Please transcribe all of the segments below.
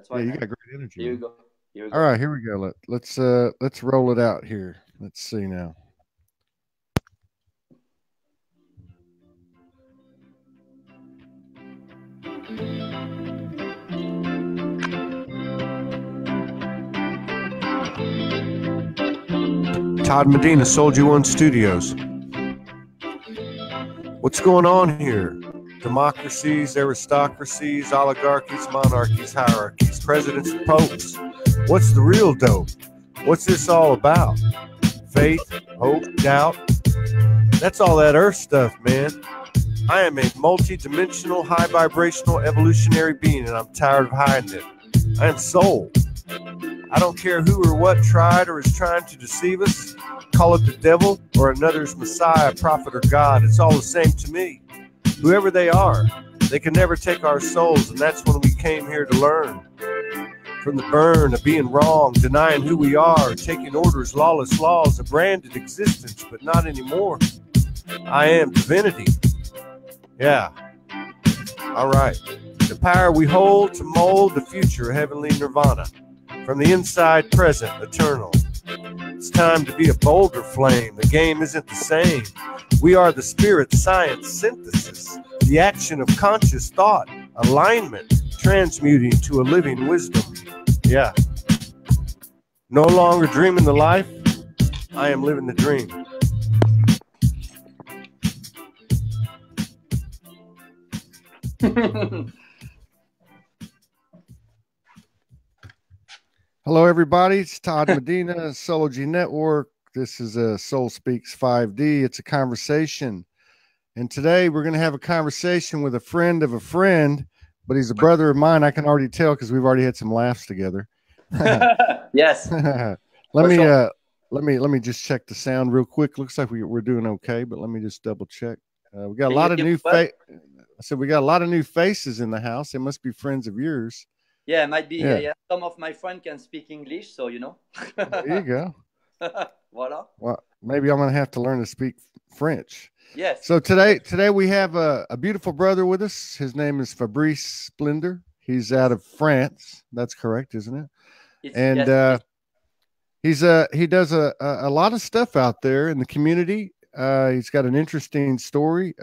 That's Yeah, why, you man. got great energy, Here we man. go. Here we All go. right, here we go. Let's roll it out here. Let's see now. Todd Medina, SoulogyOneStudios. What's going on here? Democracies, aristocracies, oligarchies, monarchies, hierarchies, presidents, and popes. What's the real dope? What's this all about? Faith, hope, doubt. That's all that earth stuff, man. I am a multi-dimensional, high vibrational, evolutionary being, and I'm tired of hiding it. I am soul. I don't care who or what tried or is trying to deceive us. Call it the devil or another's Messiah, prophet, or God. It's all the same to me. Whoever they are, they can never take our souls, and that's when we came here to learn. From the burn of being wrong, denying who we are, taking orders, lawless laws, a branded existence, but not anymore. I am divinity. Yeah. All right. The power we hold to mold the future, heavenly nirvana. From the inside, present, eternal. It's time to be a bolder flame. The game isn't the same. We are the spirit science synthesis, the action of conscious thought, alignment, transmuting to a living wisdom. Yeah. No longer dreaming the life, I am living the dream. Hello, everybody. It's Todd Medina, Soulogy Network. This is a Soul Speaks 5D. It's a conversation. And today we're going to have a conversation with a friend of a friend, but he's a brother of mine. I can already tell because we've already had some laughs together. Yes. Let me just check the sound real quick. Looks like we're doing okay, but let me just double check. We got a lot of new we got a lot of new faces in the house. They must be friends of yours. Yeah, it might be. Yeah. Some of my friends can speak English, so you know. There you go. Voila. Well, maybe I'm going to have to learn to speak French. Yes. So today we have a beautiful brother with us. His name is Fabrice Splinder. He's out of France. That's correct, isn't it? He does a lot of stuff out there in the community. He's got an interesting story.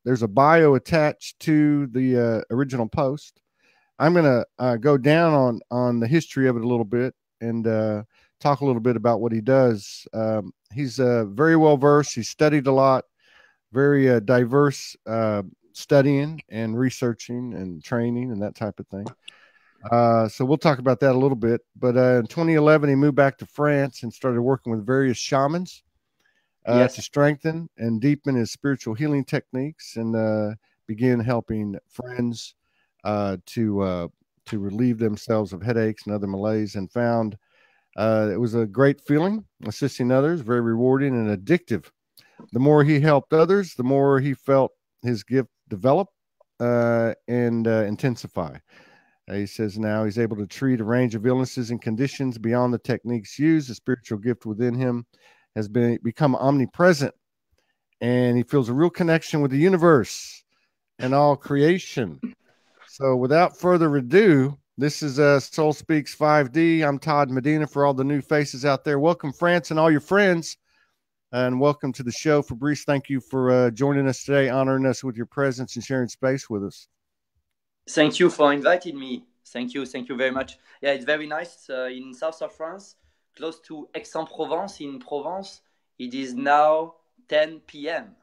There's a bio attached to the original post. I'm going to go down on the history of it a little bit and talk a little bit about what he does. He's very well versed. He's studied a lot, very diverse studying and researching and training and that type of thing. So we'll talk about that a little bit. But in 2011, he moved back to France and started working with various shamans to strengthen and deepen his spiritual healing techniques, and began helping friends to relieve themselves of headaches and other malaise, and found it was a great feeling assisting others, very rewarding and addictive. The more he helped others, the more he felt his gift develop and intensify. He says now he's able to treat a range of illnesses and conditions beyond the techniques used. The spiritual gift within him has become omnipresent, and he feels a real connection with the universe and all creation. So without further ado, this is Soul Speaks 5D. I'm Todd Medina. For all the new faces out there, welcome France and all your friends, and welcome to the show. Fabrice, thank you for joining us today, honoring us with your presence and sharing space with us. Thank you for inviting me. Thank you very much. Yeah, it's very nice in south of France, close to Aix-en-Provence in Provence. It is now 10 p.m.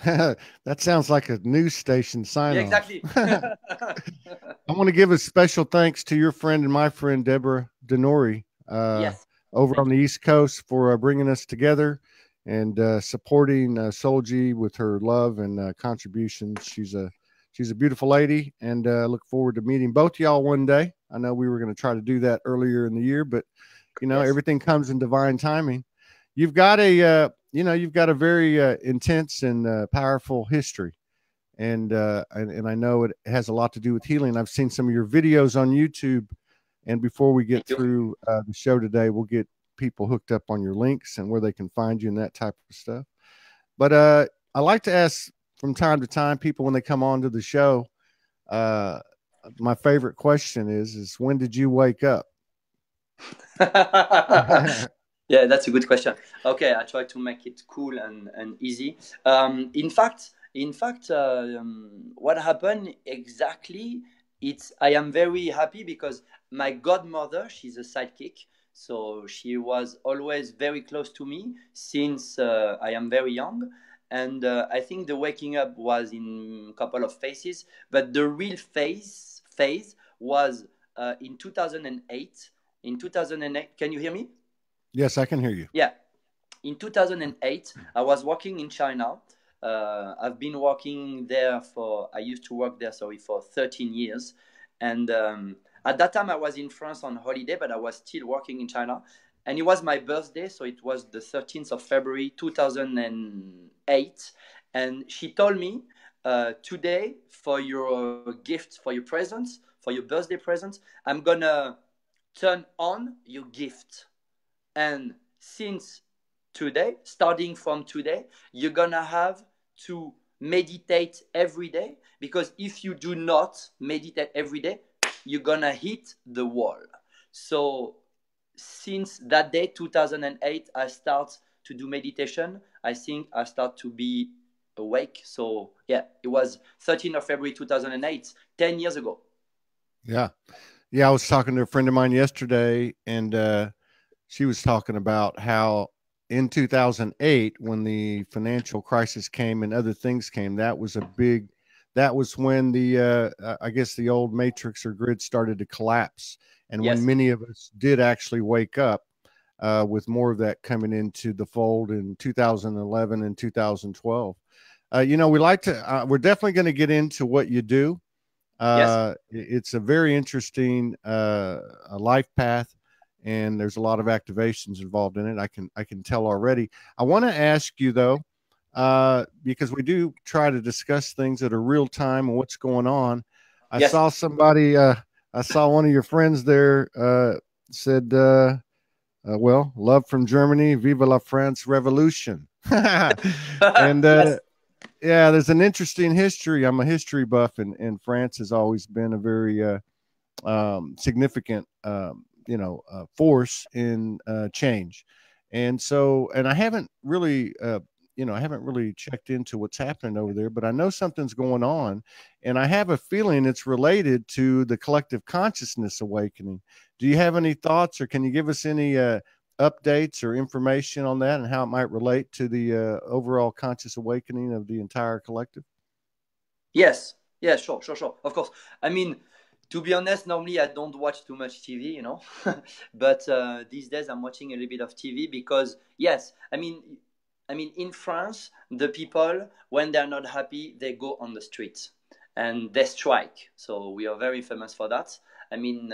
That sounds like a news station sign off. Exactly. I want to give a special thanks to your friend and my friend, Deborah Denori, over on the East Coast, for bringing us together and supporting Soulogy with her love and contributions. She's a beautiful lady, and look forward to meeting both y'all one day. I know we were going to try to do that earlier in the year, but everything comes in divine timing. You've got a very intense and powerful history, and I know it has a lot to do with healing. I've seen some of your videos on YouTube, and before we get through the show today, we'll get people hooked up on your links and where they can find you and that type of stuff. But I like to ask from time to time people when they come on to the show, my favorite question is when did you wake up? Yeah, that's a good question. Okay, I try to make it cool and easy. In fact, what happened exactly? I am very happy because my godmother, she's a sidekick, so she was always very close to me since I am very young. And I think the waking up was in a couple of phases, but the real phase was in 2008. In 2008, can you hear me? Yes, I can hear you. Yeah. In 2008, I was working in China. I've been working there I used to work there, sorry, for 13 years. And at that time, I was in France on holiday, but I was still working in China. And it was my birthday, so it was the 13th of February, 2008. And she told me, today, for your gift, for your presents, for your birthday presents, I'm going to turn on your gift. And since today, starting from today, you're gonna have to meditate every day, because if you do not meditate every day, you're gonna hit the wall. So since that day, 2008, I start to do meditation. I think I start to be awake. So yeah, it was 13th of February 2008, 10 years ago. Yeah. Yeah, I was talking to a friend of mine yesterday, and she was talking about how in 2008, when the financial crisis came and other things came, that was when I guess the old matrix or grid started to collapse. And Yes. when many of us did actually wake up, with more of that coming into the fold in 2011 and 2012. We're definitely going to get into what you do. Yes. It's a very interesting a life path, and there's a lot of activations involved in it. I can tell already. I want to ask you though, because we do try to discuss things that are real time and what's going on. I Yes. saw somebody. I saw one of your friends there said, "Well, love from Germany, Viva la France Revolution." And Yes. yeah, there's an interesting history. I'm a history buff, and France has always been a very significant, force in change. And so, and I haven't really, I haven't really checked into what's happening over there, but I know something's going on, and I have a feeling it's related to the collective consciousness awakening. Do you have any thoughts, or can you give us any updates or information on that and how it might relate to the overall conscious awakening of the entire collective? Yes. Yeah, sure. Of course. I mean, to be honest, normally I don't watch too much TV, but these days I'm watching a little bit of TV because, yes, I mean, in France, the people, when they're not happy, they go on the streets and they strike. So we are very famous for that. I mean,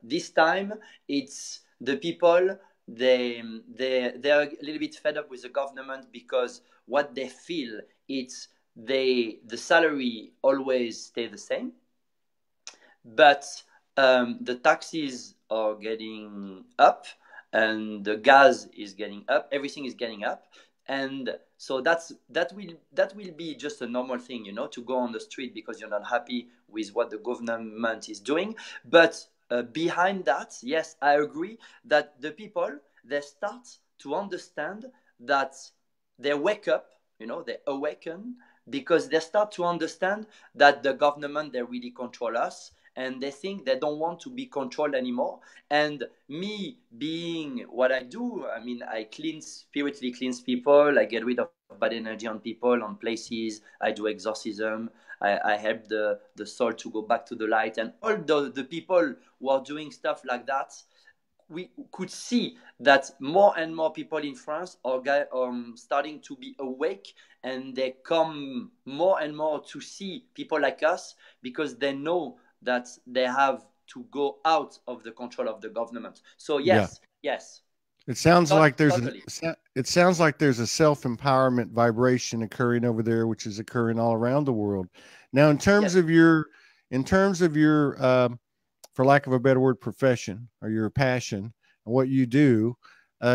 this time it's the people. They're a little bit fed up with the government because what they feel it's the salary always stay the same, but the taxes are getting up and the gas is getting up, everything is getting up. And so that will be just a normal thing, to go on the street because you're not happy with what the government is doing. But behind that, yes, I agree that the people, they start to understand that they wake up, they awaken, because they start to understand that the government, they really control us, and they think they don't want to be controlled anymore. And me being what I do, I mean, I spiritually cleanse people, I get rid of bad energy on people, on places, I do exorcism, I help the soul to go back to the light. And all the people who are doing stuff like that, we could see that more and more people in France are starting to be awake, and they come more and more to see people like us because they know that they have to go out of the control of the government. So yes, yeah. Yes. It sounds like totally. It sounds like there's a self-empowerment vibration occurring over there, which is occurring all around the world. Now, in terms of your, for lack of a better word, profession or your passion and what you do,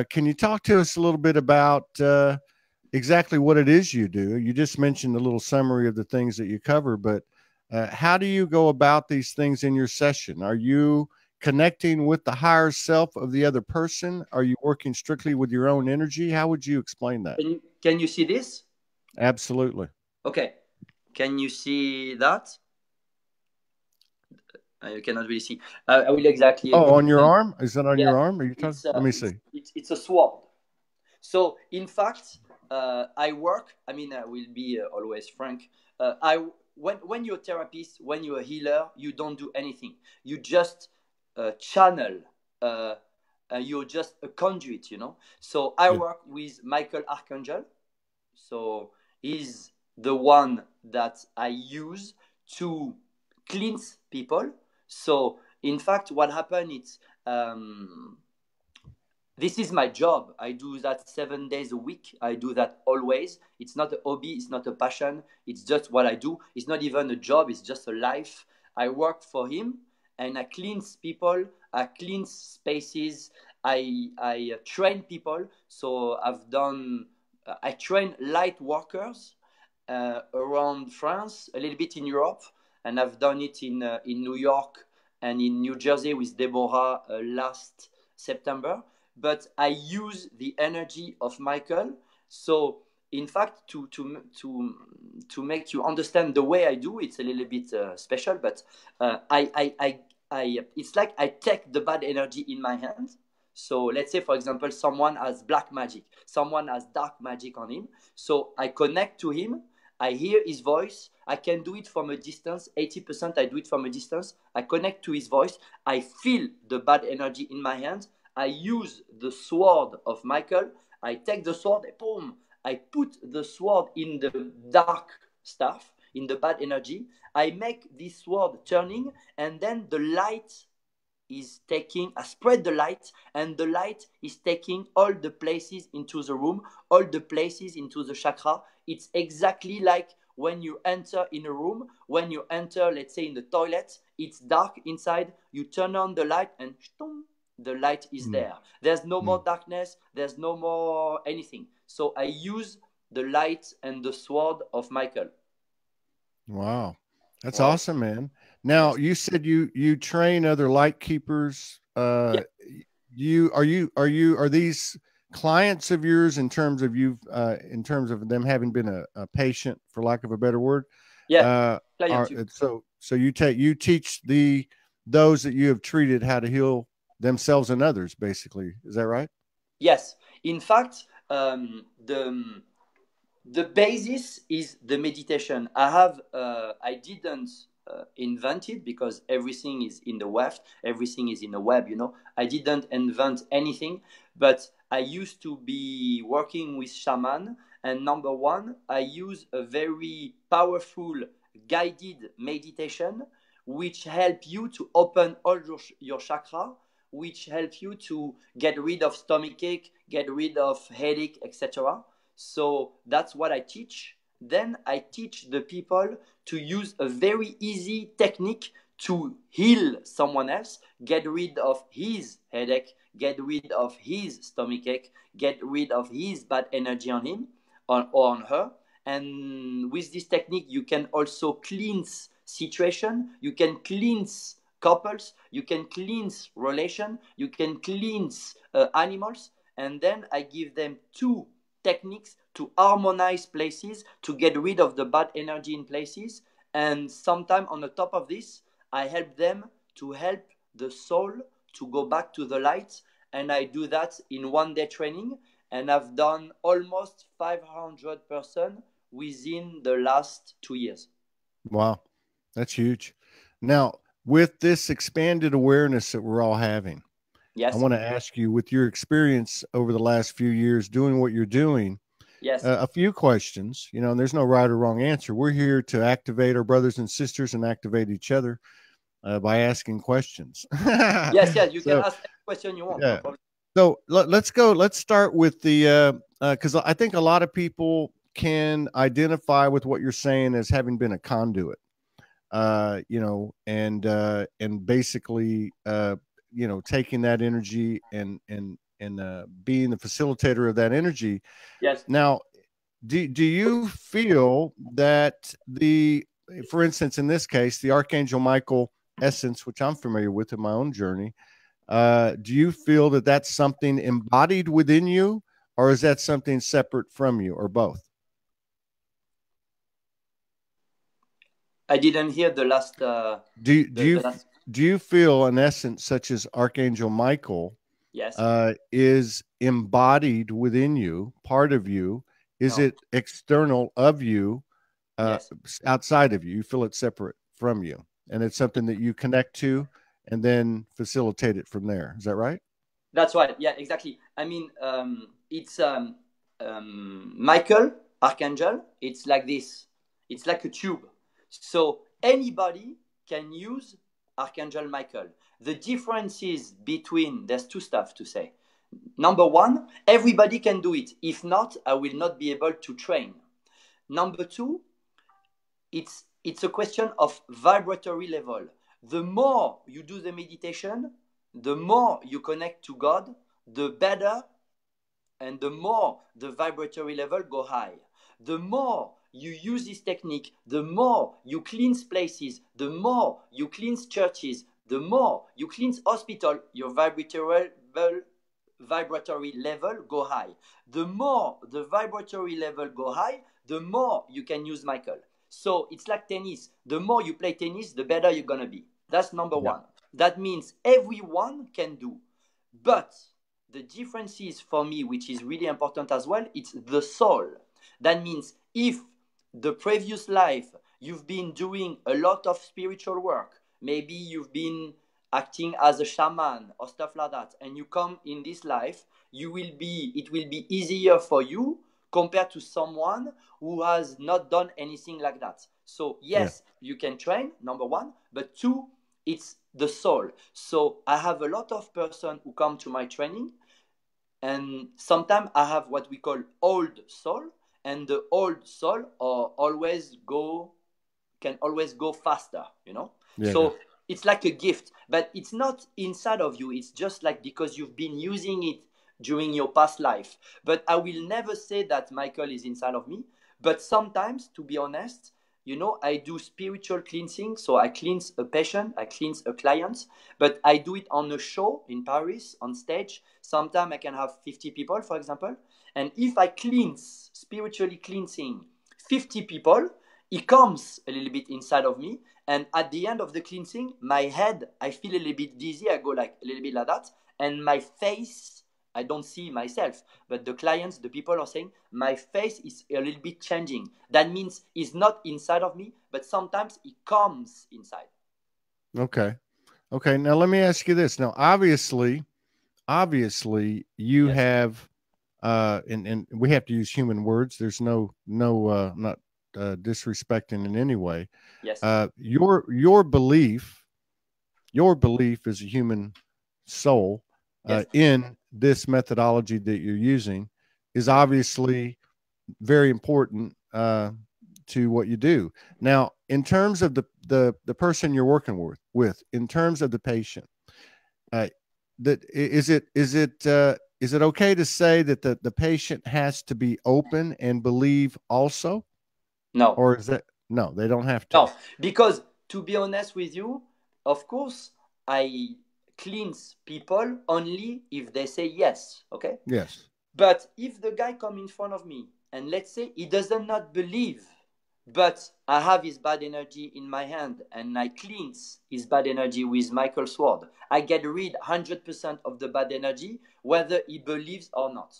can you talk to us a little bit about exactly what it is you do? You just mentioned a little summary of the things that you cover, but How do you go about these things in your session? Are you connecting with the higher self of the other person? Are you working strictly with your own energy? How would you explain that? Can you see this? Absolutely. Okay. Can you see that? You cannot really see. I will exactly. Oh, on your arm? Is that on Yeah, your arm? Are you talking? Let me see. it's a sword. So in fact, I work. I mean, I will be always frank. When you're a therapist, when you're a healer, you don't do anything. You just channel. Uh, you're just a conduit, you know. So I Yeah. work with Michael Archangel. So he's the one that I use to cleanse people. So in fact, what happened is this is my job. I do that 7 days a week. I do that always. It's not a hobby. It's not a passion. It's just what I do. It's not even a job. It's just a life. I work for him and I cleanse people. I cleanse spaces. I train people. So I've done, I train light workers around France, a little bit in Europe. And I've done it in New York and in New Jersey with Deborah last September. But I use the energy of Michael. So, in fact, to make you understand the way I do, it's a little bit special. But it's like I take the bad energy in my hand. So let's say, for example, someone has black magic, someone has dark magic on him. So I connect to him. I hear his voice. I can do it from a distance. 80% I do it from a distance. I connect to his voice. I feel the bad energy in my hands. I use the sword of Michael. I take the sword and boom, I put the sword in the dark stuff, in the bad energy. I make this sword turning, and then the light is taking, I spread the light, and the light is taking all the places into the room, all the places into the chakra. It's exactly like when you enter in a room, when you enter, let's say, in the toilet, it's dark inside, you turn on the light and the light is there. There's no more darkness, there's no more anything. So I use the light and the sword of Michael. Wow. That's awesome, man. Now, you said you train other light keepers. Yeah. Are these clients of yours in terms of in terms of them having been a patient, for lack of a better word? Yeah. So you teach those that you have treated how to heal themselves and others, basically. Is that right? Yes. In fact, the basis is the meditation. I didn't invent it because everything is in the web. Everything is in the web. You know, I didn't invent anything, but I used to be working with shaman. And number one, I use a very powerful guided meditation, which help you to open all your chakra, which help you to get rid of stomachache, get rid of headache, etc. So that's what I teach. Then I teach the people to use a very easy technique to heal someone else, get rid of his headache, get rid of his stomachache, get rid of his bad energy on him or on her. And with this technique, you can also cleanse situation, you can cleanse couples, you can cleanse relation, you can cleanse animals. And then I give them two techniques to harmonize places, to get rid of the bad energy in places. And sometime on the top of this, I help them to help the soul to go back to the light. And I do that in 1 day training. And I've done almost 500% within the last 2 years. Wow. That's huge. Now, with this expanded awareness that we're all having, yes, I want to ask you, with your experience over the last few years doing what you're doing, yes, a few questions, you know, and there's no right or wrong answer. We're here to activate our brothers and sisters and activate each other by asking questions. yes, you can ask any question you want. Yeah. No problem. So let's start with the, because I think a lot of people can identify with what you're saying as having been a conduit, you know, and basically, you know, taking that energy and being the facilitator of that energy. Yes. Now, do you feel that for instance, in this case, the Archangel Michael essence, which I'm familiar with in my own journey, do you feel that that's something embodied within you, or is that something separate from you, or both? I didn't hear the last. Do you feel an essence such as Archangel Michael? Yes. Is embodied within you, part of you? Is it external of you, yes. outside of you? You feel it separate from you, and it's something that you connect to and then facilitate it from there. Is that right? That's right. Yeah, exactly. I mean, it's Michael, Archangel. It's like this. It's like a tube. So anybody can use Archangel Michael. The differences between, there's two stuff to say. Number one, everybody can do it. If not, I will not be able to train. Number two, it's a question of vibratory level. The more you do the meditation, the more you connect to God, the better and the more the vibratory level go high. The more you use this technique, the more you cleanse places, the more you cleanse churches, the more you cleanse hospital, your vibratory level go high. The more the vibratory level go high, the more you can use Michael. So it's like tennis. The more you play tennis, the better you're going to be. That's number one. That means everyone can do. But the difference is, for me, which is really important as well, it's the soul. That means if the previous life you've been doing a lot of spiritual work, maybe you've been acting as a shaman or stuff like that, and you come in this life, it will be easier for you compared to someone who has not done anything like that. So yes, you can train, number one, but two, it's the soul. So I have a lot of persons who come to my training, and sometimes I have what we call old soul, and the old soul can always go faster, you know? So it's like a gift, but it's not inside of you. It's just like because you've been using it during your past life. But I will never say that Michael is inside of me. But sometimes, to be honest, you know, I do spiritual cleansing. So I cleanse a patient, I cleanse a client, but I do it on a show in Paris, on stage. Sometimes I can have 50 people, for example. And if I cleanse, spiritually cleansing 50 people, it comes a little bit inside of me. And at the end of the cleansing, my head, I feel a little bit dizzy. I go like a little bit like that. And my face, I don't see myself, but the clients, the people are saying, my face is a little bit changing. That means it's not inside of me, but sometimes it comes inside. Okay. Okay. Now let me ask you this. Now, obviously you have, and we have to use human words. There's not disrespecting in any way. Yes. Your belief as a human soul in this methodology that you're using is obviously very important to what you do. Now, in terms of the person you're working with, in terms of the patient, is it okay to say that the patient has to be open and believe also? No. Or is that no? They don't have to. No, because to be honest with you, of course, I cleanse people only if they say yes. Okay. Yes. But if the guy come in front of me and let's say he does not believe, but I have his bad energy in my hand and I cleanse his bad energy with Michael's sword, I get rid 100% of the bad energy, whether he believes or not.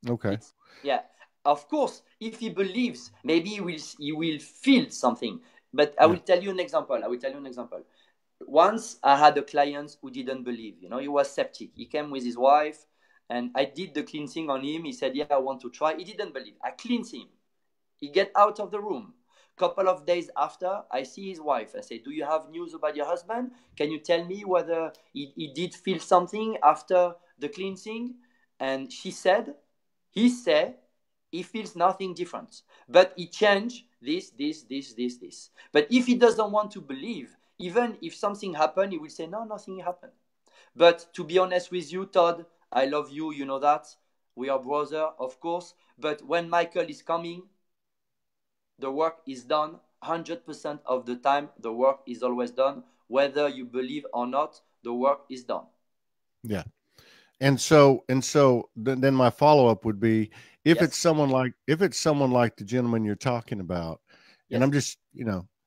Okay. Yeah. Of course, if he believes, maybe he will feel something. But I will tell you an example. Once I had a client who didn't believe. You know, he was septic. He came with his wife, and I did the cleansing on him. He said, "Yeah, I want to try." He didn't believe. I cleansed him. He get out of the room. Couple of days after, I see his wife. I say, "Do you have news about your husband? Can you tell me whether he did feel something after the cleansing?" And she said, he said, he feels nothing different, but he changed this. But if he doesn't want to believe, even if something happened, he will say, no, nothing happened. But to be honest with you, Todd, I love you, you know that. We are brothers, of course. But when Michael is coming, the work is done 100% of the time, the work is always done. Whether you believe or not, the work is done. Yeah. And so then my follow-up would be, if it's someone like the gentleman you're talking about, and I'm just,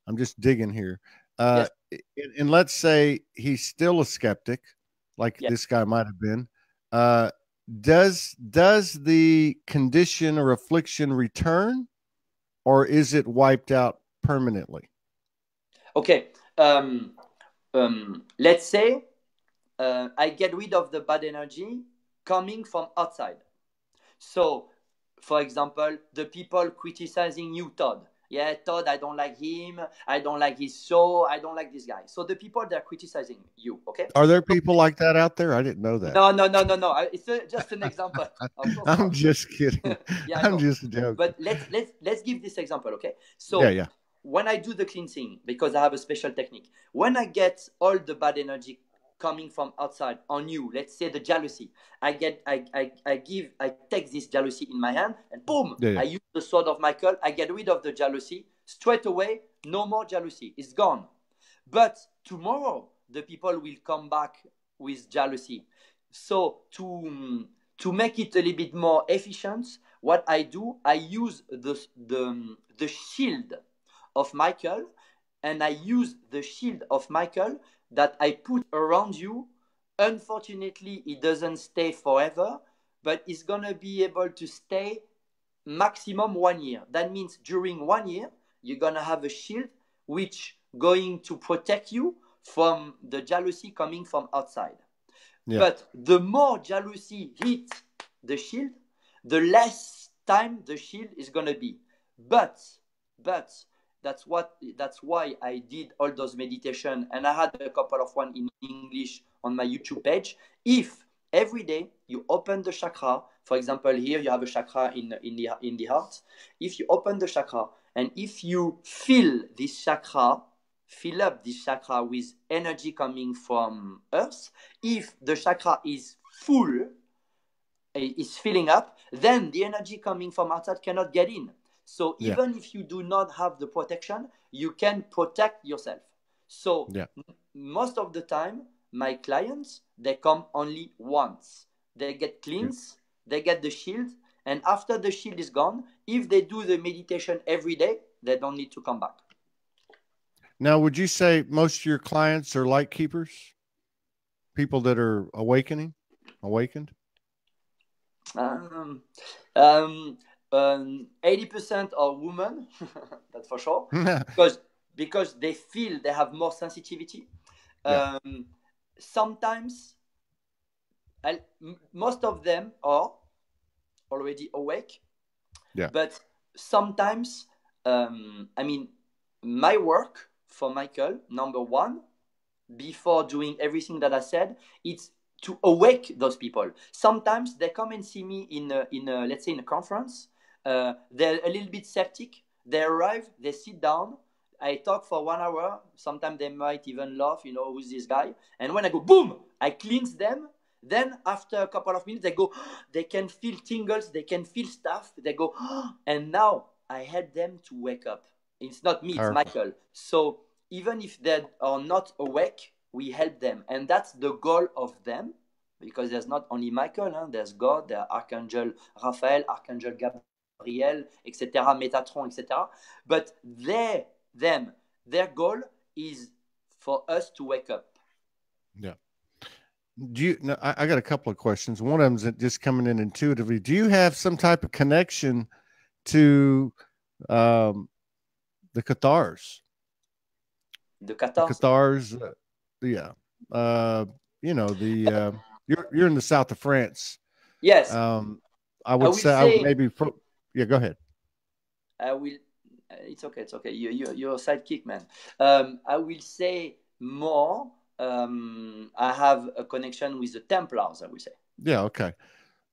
I'm just digging here. And let's say he's still a skeptic, like this guy might have been. Does the condition or affliction return, or is it wiped out permanently? Okay. Let's say I get rid of the bad energy coming from outside. So, for example, the people criticizing you, Todd. Yeah, Todd, I don't like him. I don't like his show. I don't like this guy. So the people, they're criticizing you, okay? Are there people like that out there? I didn't know that. No. It's just an example. I'm just kidding. I'm just joking. But let's give this example, okay? So when I do the cleansing, because I have a special technique, when I get all the bad energy coming from outside on you, let's say the jealousy, I take this jealousy in my hand, and boom, I use the sword of Michael. I get rid of the jealousy straight away. No more jealousy, it's gone. But tomorrow the people will come back with jealousy. So to make it a little bit more efficient, what I do, I use the shield of Michael, and I use the shield of Michael that I put around you. Unfortunately, it doesn't stay forever, but it's going to be able to stay maximum 1 year. That means during 1 year, you're going to have a shield which going to protect you from the jealousy coming from outside. But the more jealousy hits the shield, the less time the shield is going to be. But that's why I did all those meditation, and I had a couple of one in English on my YouTube page. If every day you open the chakra, for example, here you have a chakra in the heart. If you open the chakra, and if you fill up this chakra with energy coming from earth, if the chakra is full, is filling up, then the energy coming from outside cannot get in. So even if you do not have the protection, you can protect yourself. So most of the time, my clients, they come only once. They get cleansed, they get the shield, and after the shield is gone, if they do the meditation every day, they don't need to come back. Now, would you say most of your clients are light keepers? People that are awakened? 80% are women, that's for sure, because they feel they have more sensitivity. Sometimes, most of them are already awake, but sometimes, my work for Michael, number one, before doing everything that I said, it's to awake those people. Sometimes they come and see me in let's say in a conference. They're a little bit skeptic. They arrive, they sit down. I talk for 1 hour. Sometimes they might even laugh, who's this guy? And when I go, boom, I cleanse them. Then after a couple of minutes, they go, they can feel tingles, they can feel stuff. They go, and now I help them to wake up. It's not me, it's Michael. So even if they are not awake, we help them. And that's the goal of them, because there's not only Michael, there's God, there's Archangel Raphael, Archangel Gabriel, etc., Metatron, etc. But their goal is for us to wake up. Yeah. I got a couple of questions. One of them is just coming in intuitively. Do you have some type of connection to the Cathars? The Cathars? You're in the south of France. Yes. I would say maybe go ahead. I will. It's okay. You're a sidekick, man. I will say more. I have a connection with the Templars, I would say. Yeah. Okay.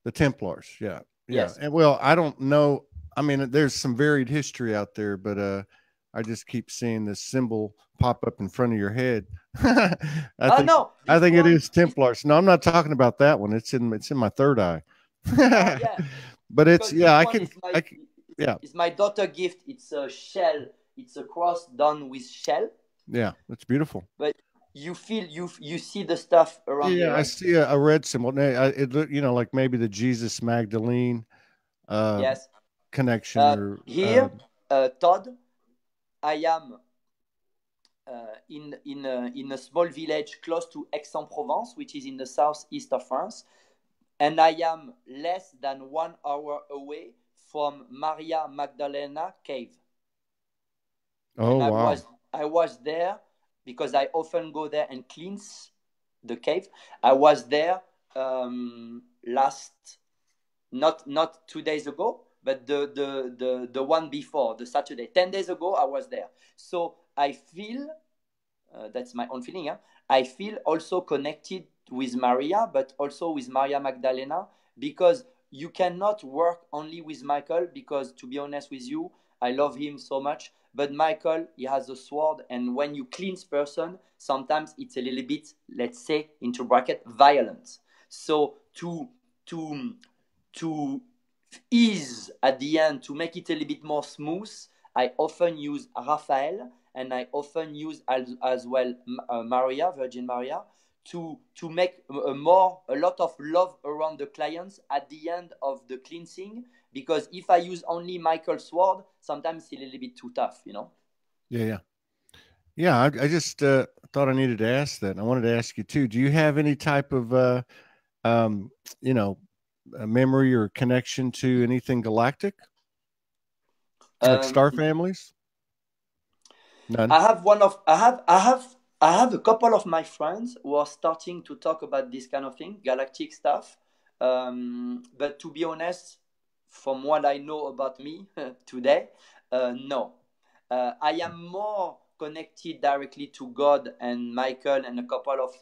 The Templars. Yeah. Yes. And well, I don't know. I mean, there's some varied history out there, but I just keep seeing this symbol pop up in front of your head. I think it is Templars. No, I'm not talking about that one. It's in my third eye. Yeah. But it's It's my daughter gift. It's a shell. it's a cross done with shell. Yeah, that's beautiful. But you feel you see the stuff around here. Yeah, Right? I see a red symbol. It look, you know, like maybe the Jesus Magdalene Yes. connection or Here, Todd, I am in a small village close to Aix-en-Provence, which is in the southeast of France, and I am less than 1 hour away from Maria Magdalena cave. Oh, and wow. I was there because I often go there and cleanse the cave. I was there not 2 days ago, but the one before, the Saturday, 10 days ago, I was there. So I feel, that's my own feeling, I feel also connected with Maria, but also with Maria Magdalena, because you cannot work only with Michael, because to be honest with you, I love him so much, but Michael, he has a sword, and when you cleanse person, sometimes it's a little bit, let's say, into bracket, violent. So to ease at the end, to make it a little bit more smooth, I often use Raphael, and I often use as well Maria, Virgin Maria, to make a lot of love around the clients at the end of the cleansing, because if I use only Michael's sword, sometimes it's a little bit too tough, you know. Yeah. I just thought I needed to ask that. I wanted to ask you too. Do you have any type of you know, a memory or connection to anything galactic, like star families? None. I have a couple of my friends who are starting to talk about this kind of thing, galactic stuff. But to be honest, from what I know about me today, no. I am more connected directly to God and Michael and a couple of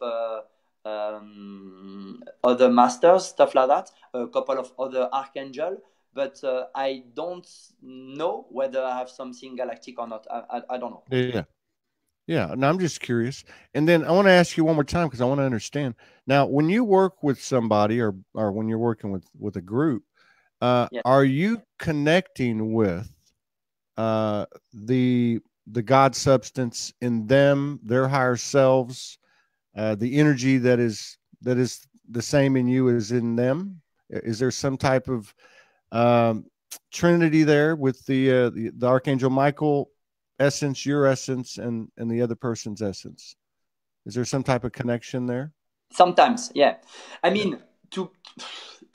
other masters, stuff like that, a couple of other archangels. But I don't know whether I have something galactic or not. I don't know. Yeah. No, I'm just curious. And then I want to ask you one more time because I want to understand. Now, when you work with somebody or when you're working with a group, Yeah. are you connecting with the God substance in them, their higher selves, the energy that is the same in you as in them? Is there some type of trinity there with the Archangel Michael essence, your essence, and the other person's essence? Is there some type of connection there? Sometimes, yeah. I mean, to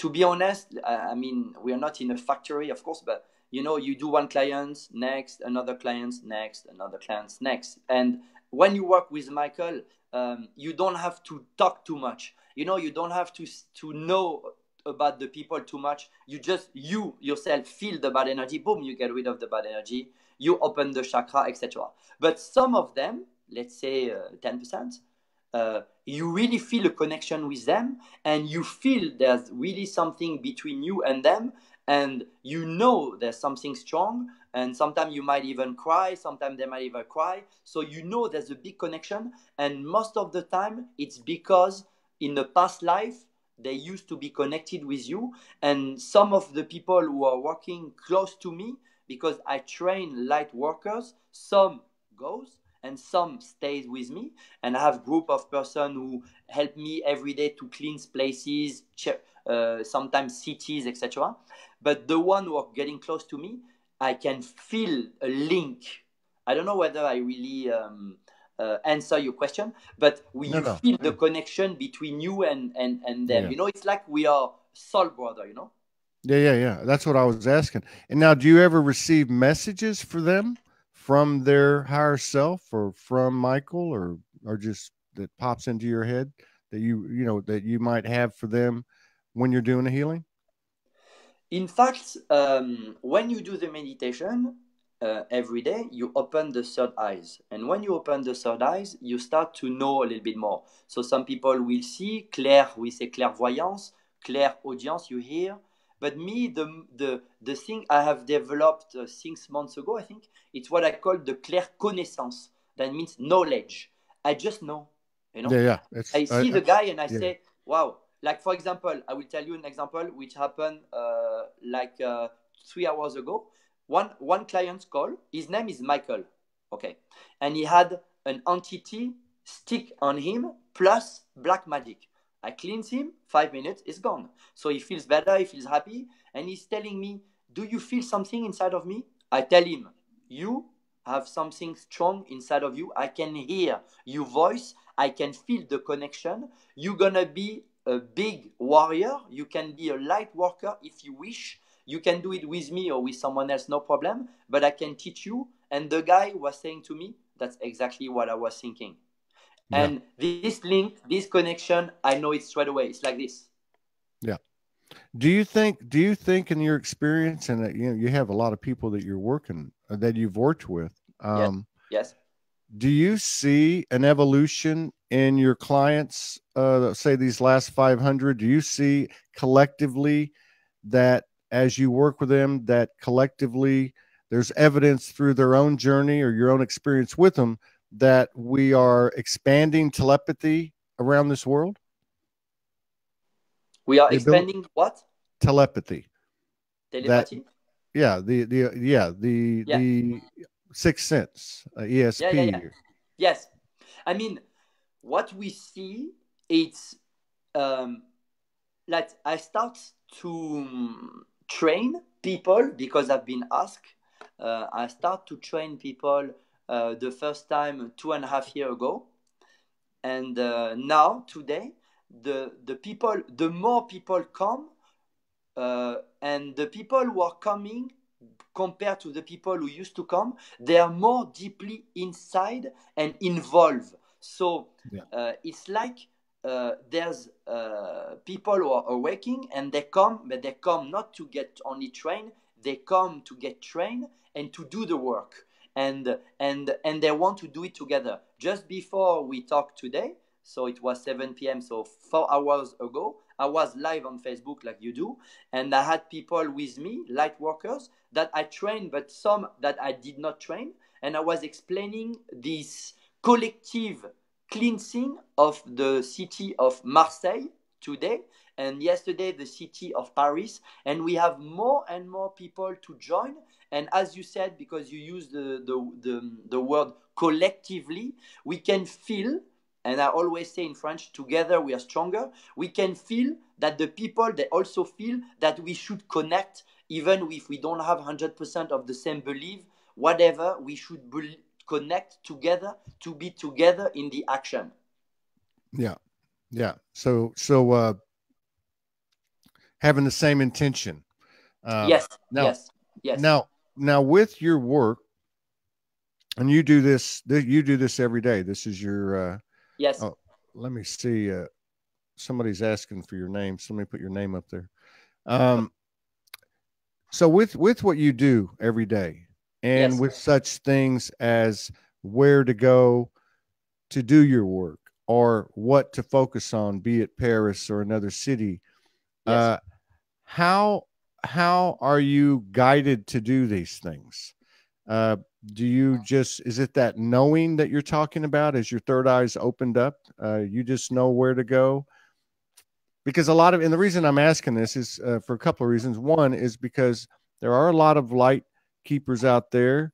be honest, I mean, we are not in a factory, of course, but you know, you do one client next, another client next, another client next, and when you work with Michael, you don't have to talk too much. You know, you don't have to know about the people too much. You just you yourself feel the bad energy. Boom, you get rid of the bad energy. You open the chakra, etc. But some of them, let's say 10%. You really feel a connection with them, and you feel there's really something between you and them, and you know there's something strong, and sometimes you might even cry, sometimes they might even cry, so you know there's a big connection, and most of the time it's because in the past life they used to be connected with you. And some of the people who are working close to me, because I train light workers, some goes and some stays with me, and I have group of person who help me every day to cleanse places, sometimes cities, etc. But the one who are getting close to me, I can feel a link. I don't know whether I really answer your question, but you feel the connection between you and them. Yeah. You know, it's like we are soul brother, you know. Yeah. That's what I was asking. And now, do you ever receive messages for them from their higher self or from Michael, or just that pops into your head that you know that you might have for them when you're doing a healing? In fact, when you do the meditation every day, you open the third eyes. And when you open the third eyes, you start to know a little bit more. So some people will see, we say clairvoyance, clairaudience, you hear. But me, the thing I have developed 6 months ago, I think, it's what I call the clairconnaissance. That means knowledge. I just know, you know. Yeah. I see the guy and I say, wow. Like, for example, I will tell you an example which happened 3 hours ago. one client call. His name is Michael. Okay, and he had an entity stick on him plus black magic. I cleanse him, 5 minutes, it's gone. So he feels better, he feels happy, and he's telling me, do you feel something inside of me? I tell him, you have something strong inside of you. I can hear your voice. I can feel the connection. You're gonna be a big warrior. You can be a light worker if you wish. You can do it with me or with someone else, no problem. But I can teach you. And the guy was saying to me, that's exactly what I was thinking. Yeah. And this link, this connection, I know it straight away. It's like this. Yeah. Do you think in your experience, and that, you have a lot of people that you've worked with, yes. Do you see an evolution in your clients, say these last 500? Do you see collectively that as you work with them, that collectively there's evidence through their own journey or your own experience with them that we are expanding telepathy around this world? We are expanding what? Telepathy. Telepathy? The sixth sense, ESP. Yes. I mean, what we see, it's like I start to train people because I've been asked. I start to train people the first time 2.5 years ago. And now, today, the more people come, and the people who are coming, compared to the people who used to come, they are more deeply inside and involved. So it's like there's people who are awakening and they come, but they come not to get only trained, they come to get trained and to do the work. And they want to do it together. Just before we talked today, so it was 7 p.m., so 4 hours ago, I was live on Facebook like you do, and I had people with me, light workers, that I trained, but some that I did not train, and I was explaining this collective cleansing of the city of Marseille today, and yesterday the city of Paris, and we have more and more people to join. And as you said, because you use the word collectively, we can feel, and I always say in French, together we are stronger. We can feel that the people, they also feel that we should connect, even if we don't have 100% of the same belief, whatever, we should connect together to be together in the action. Yeah. So having the same intention. Yes. Now with your work, and you do this every day. This is your, yes. Oh, let me see. Somebody's asking for your name. Somebody put your name up there. So with what you do every day, and with such things as where to go to do your work or what to focus on, be it Paris or another city, how are you guided to do these things? Do you is it that knowing that you're talking about as your third eye's opened up? You just know where to go? Because and the reason I'm asking this is for a couple of reasons. One is because there are a lot of light keepers out there,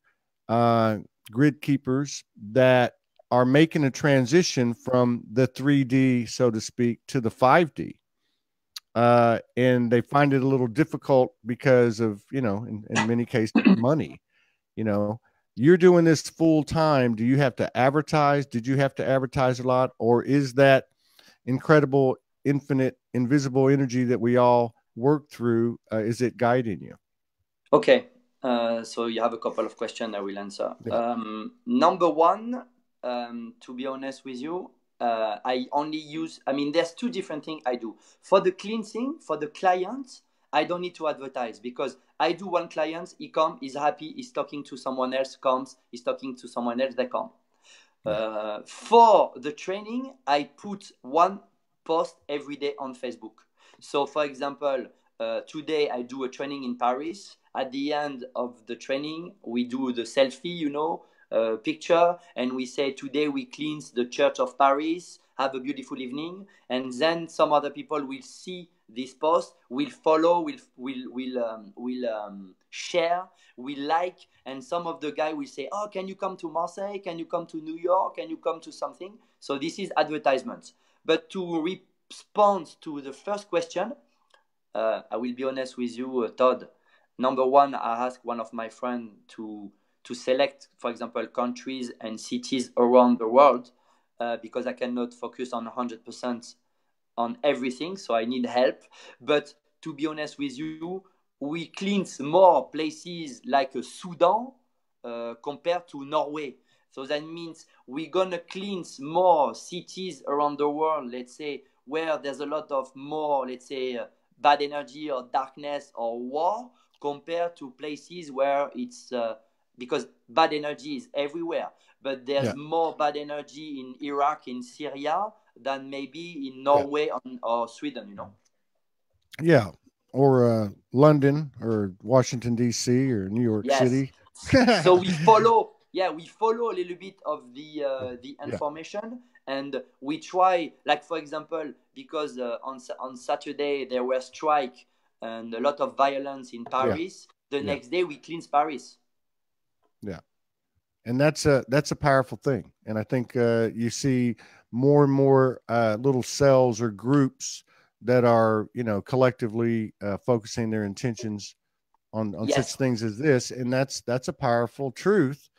grid keepers, that are making a transition from the 3D, so to speak, to the 5D. And they find it a little difficult because of, in many cases, money. You're doing this full time. Do you have to advertise? Did you have to advertise a lot? Or is that incredible, infinite, invisible energy that we all work through, is it guiding you? Okay. So you have a couple of questions I will answer. Yeah. Number one, to be honest with you, I only use, there's two different things I do. For the cleansing, for the client, I don't need to advertise, because I do one client, he comes, he's happy, he's talking to someone else, comes, he's talking to someone else, they come. For the training, I put one post every day on Facebook. So for example, today I do a training in Paris. At the end of the training, we do the selfie, picture, and we say, today we cleanse the church of Paris, have a beautiful evening. And then some other people will see this post, will follow, will share, will like, and some of the guy will say, oh, can you come to Marseille? Can you come to New York? Can you come to something? So this is advertisement. But to respond to the first question, I will be honest with you, Todd. Number one, I asked one of my friends to select, for example, countries and cities around the world, because I cannot focus on 100% on everything, so I need help. But to be honest with you, we cleanse more places like Sudan compared to Norway. So that means we're gonna cleanse more cities around the world, let's say, where there's a lot of more, let's say, bad energy or darkness or war, compared to places where it's because bad energy is everywhere, but there's more bad energy in Iraq, in Syria, than maybe in Norway or Sweden, you know? Yeah. Or London or Washington, D.C. or New York City. So we follow a little bit of the information, and we try, like, for example, because on Saturday there were strike and a lot of violence in Paris, the next day we cleanse Paris. Yeah. And that's a powerful thing. And I think you see more and more little cells or groups that are, you know, collectively focusing their intentions on such things as this. And that's a powerful truth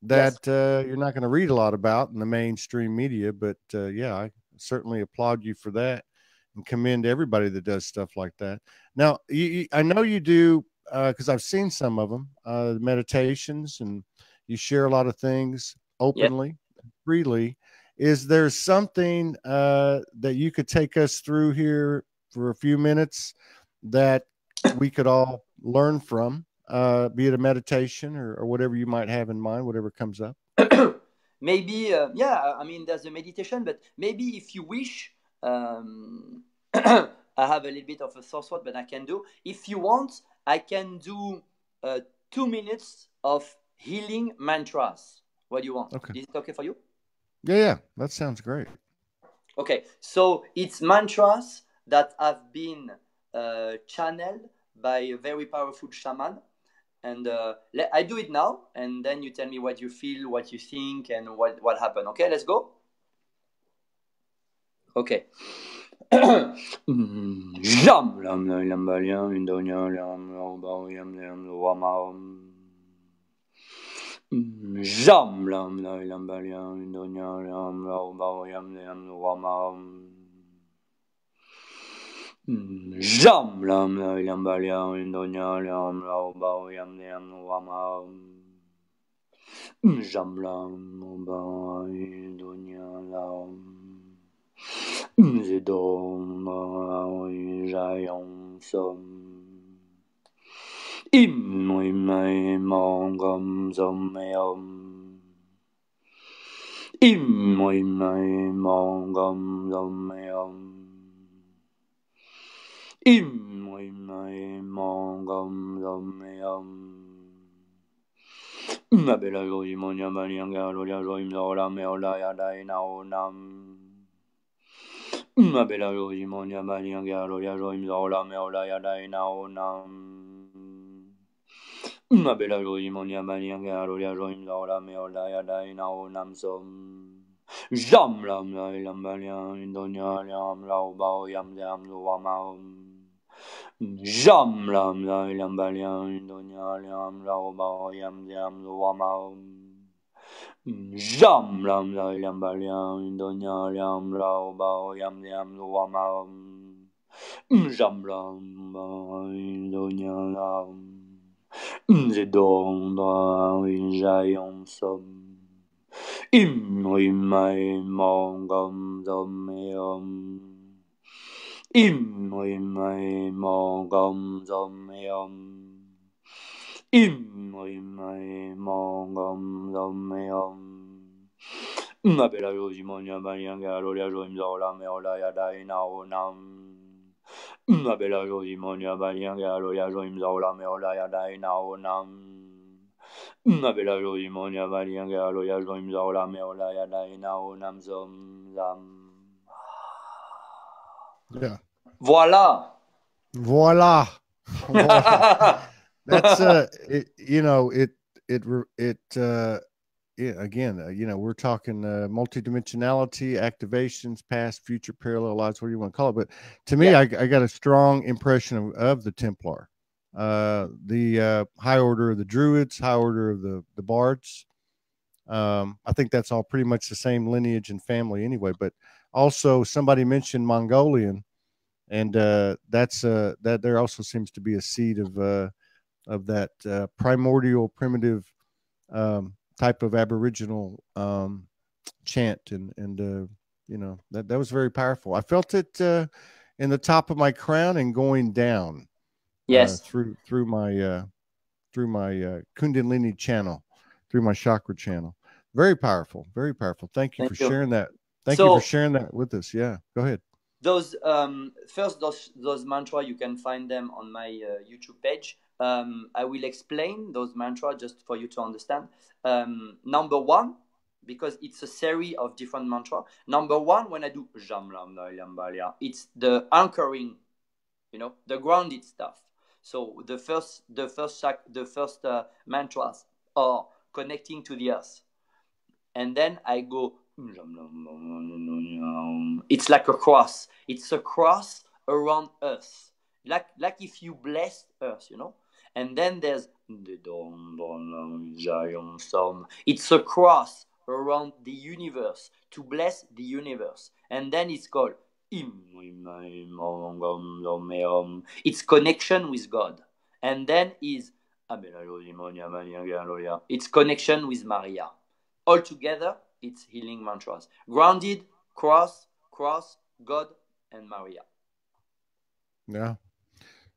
that you're not going to read a lot about in the mainstream media. But I certainly applaud you for that and commend everybody that does stuff like that. Now, I know you do, because I've seen some of them, meditations, and you share a lot of things openly, freely. Is there something that you could take us through here for a few minutes that we could all learn from, be it a meditation or whatever you might have in mind, whatever comes up? Maybe, I mean, there's a meditation, but maybe if you wish, I have a little bit of a sore throat, but I can do. If you want, I can do 2 minutes of healing mantras. What do you want? Okay. Is it okay for you? Yeah, that sounds great. Okay, so it's mantras that have been channeled by a very powerful shaman. And I do it now, and then you tell me what you feel, what you think, and what happened. Okay, let's go. Okay. Jam lam la lam ba liam do nya lam la ba yam lam wa ma jam lam la lam ba liam do nya lam la ba yam lam wa ma jam lam ba do nya lam zedom ma jayong som im noi mai mong gam som meom im noi mai mong gam som meom im noi mai mong gam som meom ma bela go di monya bani anga lo ya zo im zo la me ola ya dai na o nam ma bela go di monya bani anga lo ya zo im zo la me ola ya dai na o nam ma bela go di monya bani anga lo ya zo im zo la me ola ya dai na o nam som jam lam la lam ba liam do nya lam la ba yam yam lo wa ma jam lam la lam ba liam do nya lam la ba yam yam lo wa ma jam lam la lam ba liam do nya lam la ba yam yam lo wa ma jam lam ba do nya lam zedong da jayong som im noi mai mong gam som meom im noi mai mong gam som meom im noi mai mong gam som meom ma bela yo di monya bani anga lo ya zo im zo la me ola ya dai na o nam ma bela yo di monya bani anga lo ya zo im zo la me ola ya dai na o nam ma bela yo di monya bani anga lo ya zo im zo la me ola ya dai na o nam som zam. Yeah. Voilà. Voila. Voila. That's you know, yeah, again, we're talking multidimensionality, activations, past, future, parallel lives, what do you want to call it? But to me, Yeah. I got a strong impression of the Templar, the high order of the Druids, high order of the Bards. I think that's all pretty much the same lineage and family anyway. But also, somebody mentioned Mongolian, and that there also seems to be a seed of that primordial, primitive type of Aboriginal chant, and that was very powerful. I felt it in the top of my crown and going down Yes. through my Kundalini channel, through my chakra channel. Very powerful, very powerful. Thank you for sharing that. Thank you for sharing that with us. Yeah, go ahead. Those those mantra, you can find them on my YouTube page. I will explain those mantra just for you to understand. Number one, because it's a series of different mantra. Number one, when I do it's the anchoring, the grounded stuff. So the first mantras are connecting to the earth, and then I go. It's like a cross. It's a cross around Earth, like if you bless Earth, And then there's the it's a cross around the universe to bless the universe, and then it's called it's connection with God, and then is it's connection with Maria. All together, it's healing mantras. Grounded, cross, God, and Maria. Yeah.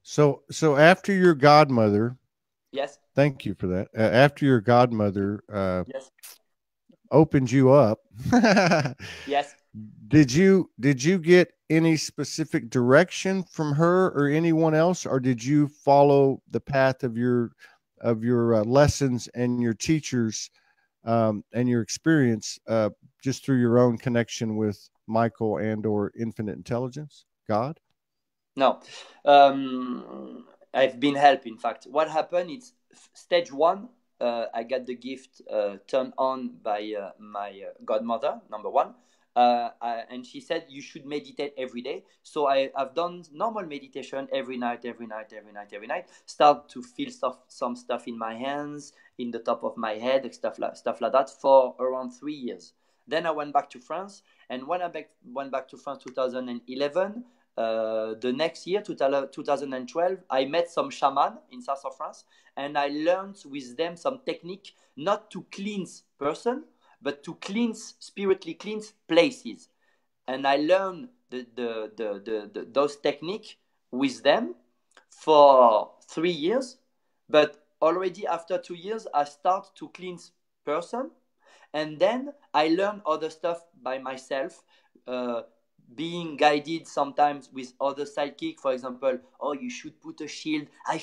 So after your godmother, yes. Thank you for that. After your godmother, yes, opened you up, yes. Did you get any specific direction from her or anyone else, or did you follow the path of your lessons and your teachers and your experience just through your own connection with Michael and or infinite intelligence, God? No, I've been helped. In fact, what happened is stage one. I got the gift turned on by my godmother, number one. And she said you should meditate every day. So I've done normal meditation every night. Start to feel some stuff in my hands, in the top of my head, stuff like that for around 3 years. Then I went back to France, and when I went back to France 2011, the next year, 2012, I met some shaman in south of France, and I learned with them some technique, not to cleanse person, but to spiritually cleanse places. And I learned those techniques with them for 3 years. But already after 2 years, I start to cleanse person. And then I learn other stuff by myself, being guided sometimes with other sidekick. For example, oh, you should put a shield. I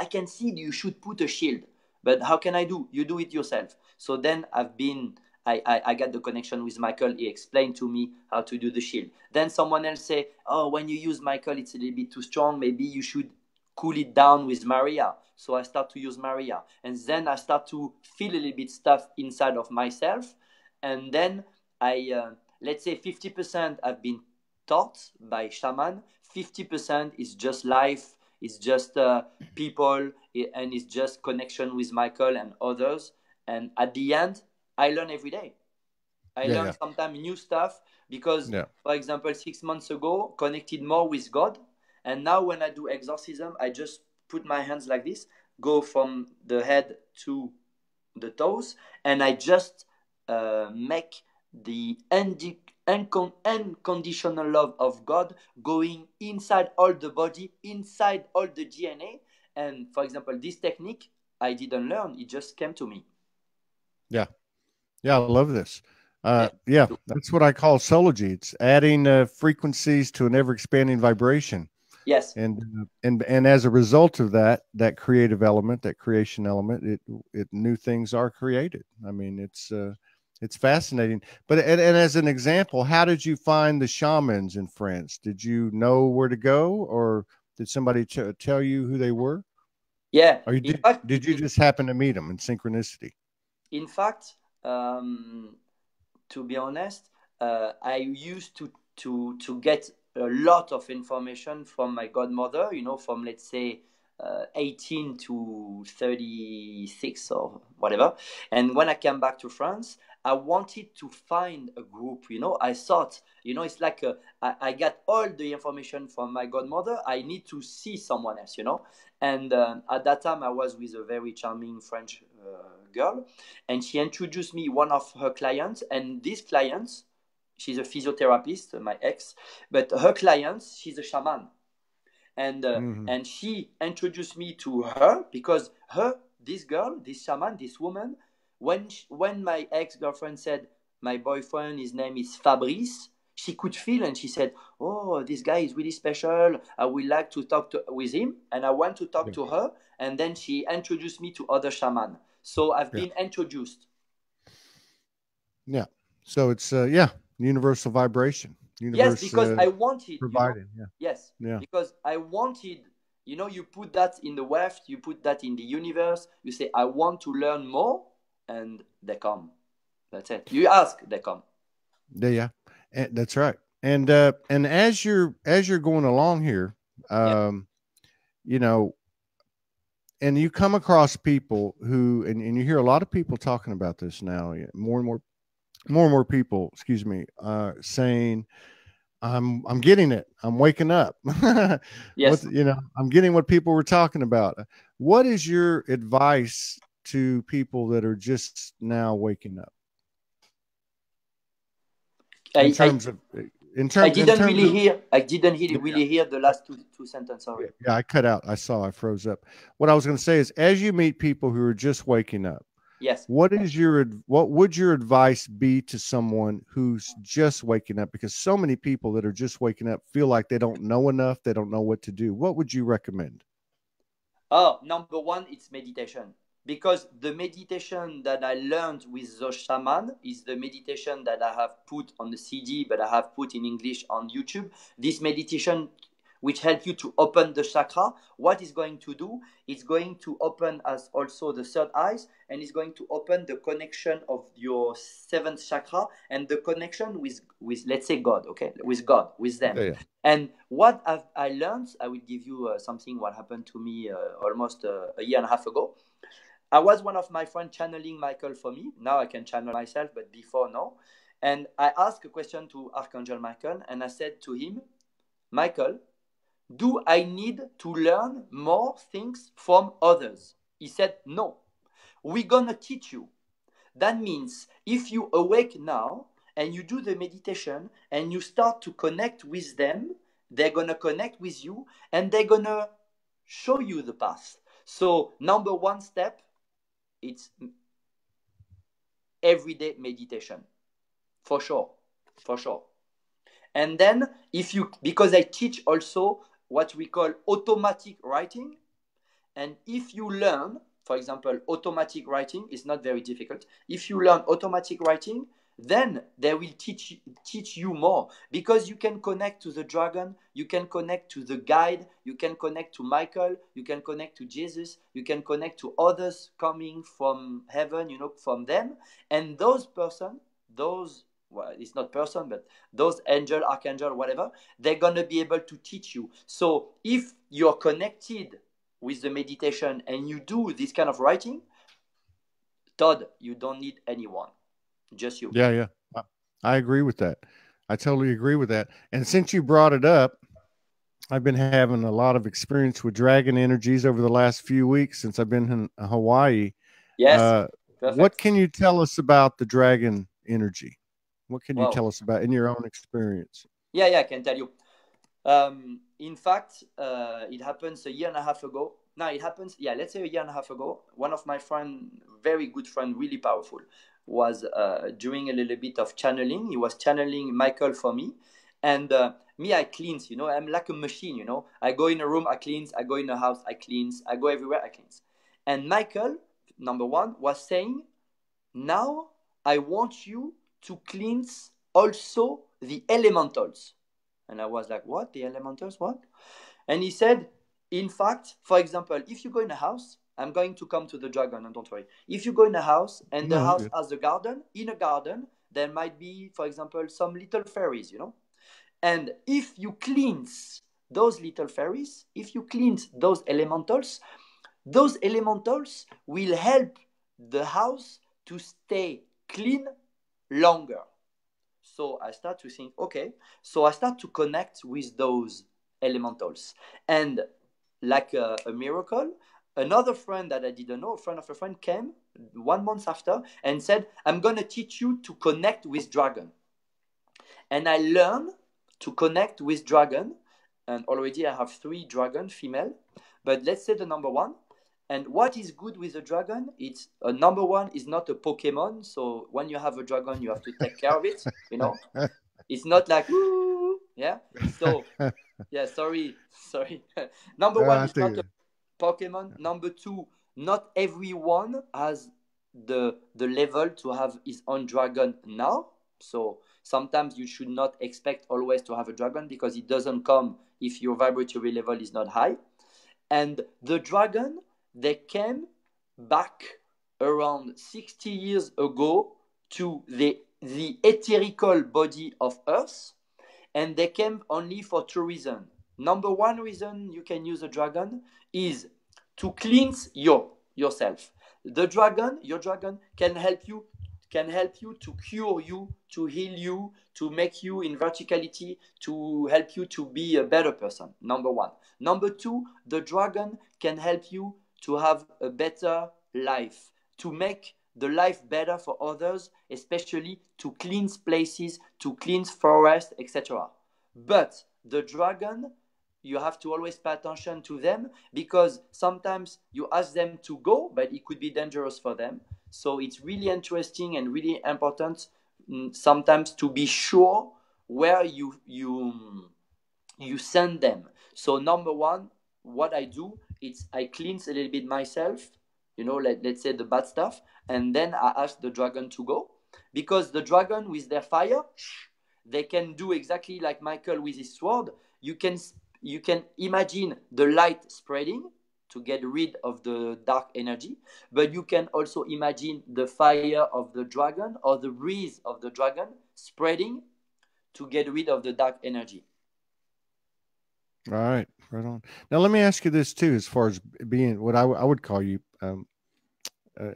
can see you should put a shield. But how can I do? You do it yourself. So then I got the connection with Michael. He explained to me how to do the shield. Then someone else say, oh, when you use Michael, it's a little bit too strong. Maybe you should cool it down with Maria. So I start to use Maria. And then I start to feel a little bit stuff inside of myself. And then let's say 50% I've been taught by shaman. 50% is just life. It's just people. And it's just connection with Michael and others. And at the end, I learn every day. I learn sometimes new stuff because, for example, 6 months ago, connected more with God. And now when I do exorcism, I just put my hands like this, go from the head to the toes, and I just make the unconditional love of God going inside all the body, inside all the DNA. And for example, this technique, I didn't learn. It just came to me. Yeah. Yeah, I love this. Yeah, that's what I call Soulogy. It's adding frequencies to an ever-expanding vibration. Yes. And as a result of that creative element, that creation element, it new things are created. I mean, it's fascinating. But and as an example, how did you find the shamans in France? Did you know where to go, or Did somebody tell you who they were? Yeah. Or did you just happen to meet them in synchronicity? In fact, to be honest, I used to get a lot of information from my godmother, you know, from, let's say, 18 to 36 or whatever. And when I came back to France, I wanted to find a group, you know. I thought, you know, it's like I got all the information from my godmother. I need to see someone else, you know. And at that time, I was with a very charming French girl, and she introduced me one of her clients. And this client, she's a physiotherapist, my ex, but her client, she's a shaman. And she introduced me to her because this girl, this shaman, this woman, when my ex-girlfriend said, my boyfriend, his name is Fabrice, she could feel, and she said, oh, this guy is really special. I would like to talk with him. And I went to talk to her, and then she introduced me to other shaman. So I've been introduced. Yeah. So it's universal vibration. Yes, because I wanted. Provided. You know, yes. Yeah. Because I wanted. You know, you put that in the weft, you put that in the universe. You say, I want to learn more, and they come. That's it. You ask, they come. Yeah, that's right. And as you're going along here, you know, and you come across people who, and you hear a lot of people talking about this now, more and more people, excuse me, saying, I'm getting it. I'm waking up. Yes. You know, I'm getting what people were talking about. What is your advice to people that are just now waking up? I didn't really hear the last two sentences. Sorry. Yeah, I cut out. I froze up. What I was going to say is, as you meet people who are just waking up, yes, what would your advice be to someone who's just waking up? Because so many people that are just waking up feel like they don't know enough. They don't know what to do. What would you recommend? Oh, number one, it's meditation. Because the meditation that I learned with the shaman is the meditation that I have put on the CD, but I have put in English on YouTube. This meditation, which helps you to open the chakra, what it's going to do, it's going to open as also the third eyes, and it's going to open the connection of your seventh chakra and the connection with let's say God, okay, with God, with them. Yeah. And what I learned, I will give you something what happened to me almost a year and a half ago. I was one of my friends channeling Michael for me. Now I can channel myself, but before, no. And I asked a question to Archangel Michael, and I said to him, Michael, do I need to learn more things from others? He said, no. We're going to teach you. That means if you awake now and you do the meditation and you start to connect with them, they're going to connect with you and they're going to show you the path. So number one step, it's everyday meditation. For sure. For sure. And then because I teach also what we call automatic writing. And if you learn, for example, automatic writing is not very difficult. If you learn automatic writing, then they will teach you more, because you can connect to the dragon, you can connect to the guide, you can connect to Michael, you can connect to Jesus, you can connect to others coming from heaven, you know, from them. And those person, well, it's not person, but those angel, archangel, whatever, they're going to be able to teach you. So if you're connected with the meditation and you do this kind of writing, Todd, you don't need anyone. Just you. Yeah. I agree with that. I totally agree with that. And since you brought it up, I've been having a lot of experience with dragon energies over the last few weeks since I've been in Hawaii. Yes. What can you tell us about the dragon energy? What can you tell us about in your own experience? Yeah, I can tell you. In fact, it happens a year and a half ago. No, it happens, let's say a year and a half ago. One of my friend, very good friend, really powerful, was doing a little bit of channeling. He was channeling Michael for me. And me, I cleanse, you know, I'm like a machine, you know. I go in a room, I cleanse. I go in a house, I cleanse. I go everywhere, I cleanse. And Michael, number one, was saying, now I want you to cleanse also the elementals. And I was like, what? The elementals? What? And he said, in fact, for example, if you go in a house, I'm going to come to the dragon, and don't worry. If you go in a house and the house has a garden, in a garden, there might be, for example, some little fairies, you know? And if you cleanse those little fairies, if you cleanse those elementals will help the house to stay clean longer. So I start to think, okay, so I start to connect with those elementals. And like a miracle, another friend that I didn't know, a friend of a friend, came 1 month after and said, I'm going to teach you to connect with dragon. And I learned to connect with dragon. And already I have 3 dragon female. But let's say the number 1. And what is good with a dragon? It's number 1 is not a Pokemon. So when you have a dragon, you have to take care of it. You know, it's not like, ooh, yeah. So yeah, sorry. Number 1 is not a Pokemon. Number 2, not everyone has the level to have his own dragon now. So sometimes you should not expect always to have a dragon, because it doesn't come if your vibratory level is not high. And the dragon, they came back around 60 years ago to the etherical body of Earth, and they came only for 2 reasons. Number 1 reason you can use a dragon is to cleanse yourself. The dragon, your dragon, can help you to cure you, to heal you, to make you in verticality, to help you to be a better person. Number 1. Number 2, the dragon can help you to have a better life, to make the life better for others, especially to cleanse places, to cleanse forests, etc. But the dragon, you have to always pay attention to them, because sometimes you ask them to go, but it could be dangerous for them. So it's really interesting and really important sometimes to be sure where you send them. So number 1, what I do is I cleanse a little bit myself, you know, let's say the bad stuff, and then I ask the dragon to go, because the dragon with their fire, they can do exactly like Michael with his sword. You can imagine the light spreading to get rid of the dark energy, but you can also imagine the fire of the dragon or the breeze of the dragon spreading to get rid of the dark energy. All right, right on. Now let me ask you this too, as far as being what I would call you,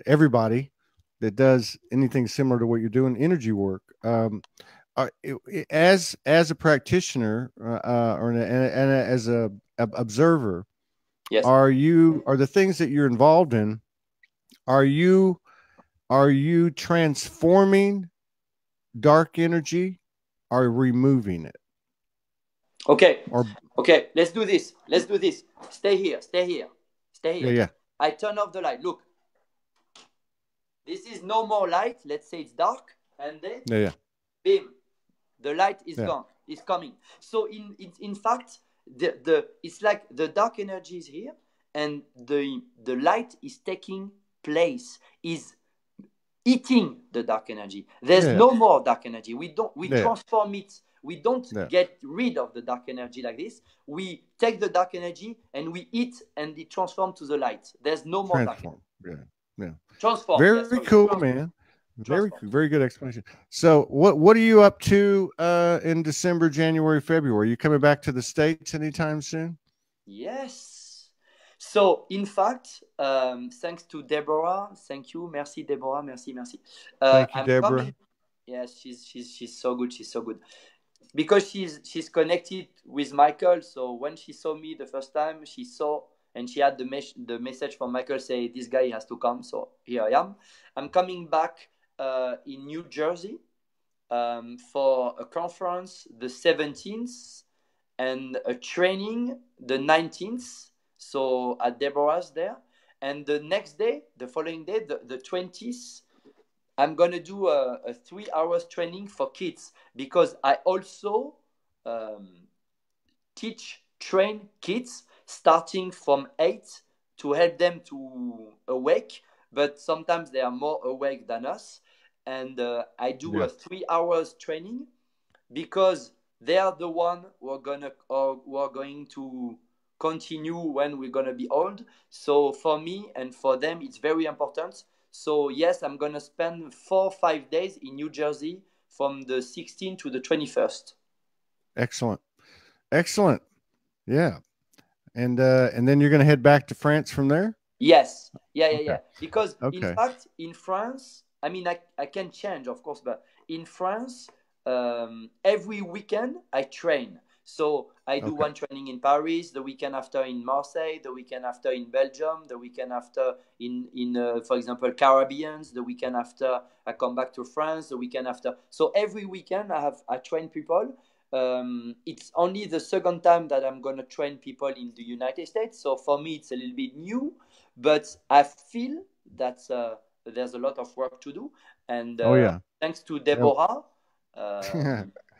everybody that does anything similar to what you're doing, energy work. As a practitioner or as a observer, yes, are the things that you're involved in, are you transforming dark energy or removing it? Okay. Okay, let's do this. Stay here. Yeah. I turn off the light. Look, this is no more light. Let's say it's dark, and then bim, the light is gone. It's coming. So in fact, it's like the dark energy is here, and the light is taking place, is eating the dark energy. There's no more dark energy. We transform it. We don't get rid of the dark energy like this. We take the dark energy and we eat, and it transforms to the light. There's no more dark energy. Yeah. Transform. Very cool, man. Very good explanation. So what are you up to in December, January, February? Are you coming back to the States anytime soon? Yes. So in fact, thanks to Deborah, thank you, merci Deborah, merci. Thank you, Deborah. Yes, she's so good. She's so good, because she's connected with Michael. So when she saw me the first time, she saw, and she had the message from Michael say, this guy has to come. So here I am. I'm coming back in New Jersey for a conference the 17th and a training the 19th. So at Deborah's there. And the next day, the following day, the 20th, I'm going to do a 3 hours training for kids, because I also train kids starting from 8 to help them to awake, but sometimes they are more awake than us. And I do a 3 hours training, because they are the one who are going to continue when we're gonna be old. So for me and for them, it's very important. So yes, I'm gonna spend 4 or 5 days in New Jersey from the 16th to the 21st. Excellent. Excellent. Yeah. And then you're going to head back to France from there? Yes. Yeah. Okay. Because in Okay. fact, in France, I mean, I can change, of course, but in France, every weekend I train. So I do one training in Paris, the weekend after in Marseille, the weekend after in Belgium, the weekend after in for example, Caribbeans, the weekend after I come back to France, the weekend after. So every weekend I train people. It's only the second time that I'm gonna train people in the United States. So for me, it's a little bit new, but I feel that there's a lot of work to do. And Oh yeah. thanks to Deborah,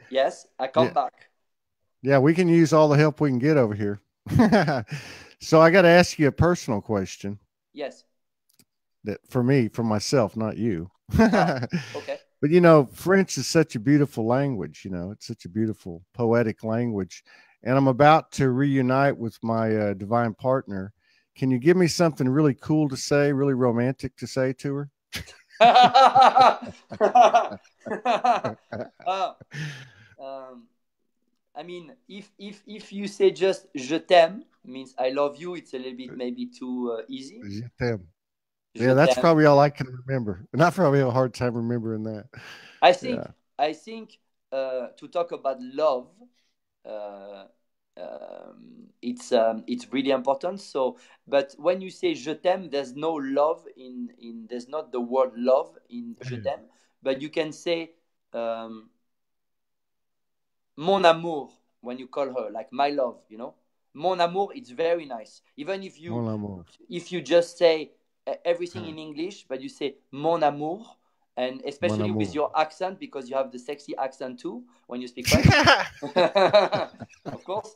yes, I come back. Yeah, we can use all the help we can get over here. So I got to ask you a personal question. Yes. That for me, for myself, not you. Okay. But you know, French is such a beautiful language. You know, it's such a beautiful poetic language. And I'm about to reunite with my divine partner. Can you give me something really cool to say, really romantic to say to her? I mean, if you say just "je t'aime," means I love you, it's a little bit maybe too easy. Je t'aime. Yeah, that's probably all I can remember, and I probably have a hard time remembering that. I think to talk about love, it's really important. So, but when you say "je t'aime," there's no love in there's not the word love in "je t'aime," but you can say "mon amour" when you call her, like my love. You know, "mon amour." It's very nice, even if you just say everything in English, but you say "mon amour." And especially with your accent, because you have the sexy accent too when you speak French. Of course.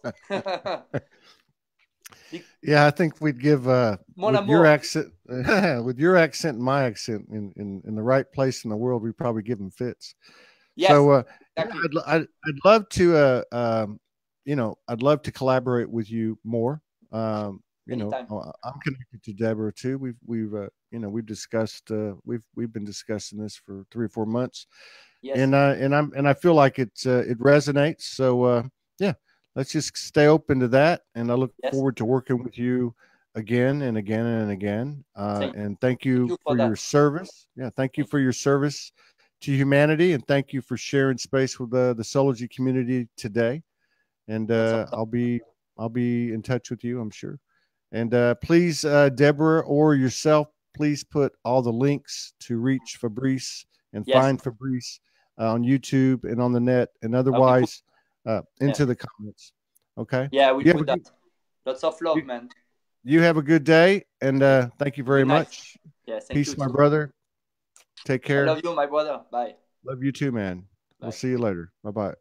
Yeah, I think we'd give with your accent, with your accent and my accent in the right place in the world, we probably give them fits. Yes, so exactly. I'd love to I'd love to collaborate with you more. Anytime. I'm connected to Deborah too. We've discussed we've been discussing this for 3 or 4 months. Yes. And I feel like it resonates. So yeah, let's just stay open to that. And I look forward to working with you again and again and again. And thank you for your service. Yeah, thank you for your service to humanity, and thank you for sharing space with the Soulogy community today. And I'll be in touch with you, I'm sure. And please, Deborah or yourself, please put all the links to reach Fabrice and find Fabrice on YouTube and on the net, and otherwise into the comments. Okay. Yeah, we put that. Lots of love, man. You have a good day, and thank you very much. Yeah, peace, my brother. Take care. I love you, my brother. Bye. Love you too, man. Bye. We'll see you later. Bye-bye.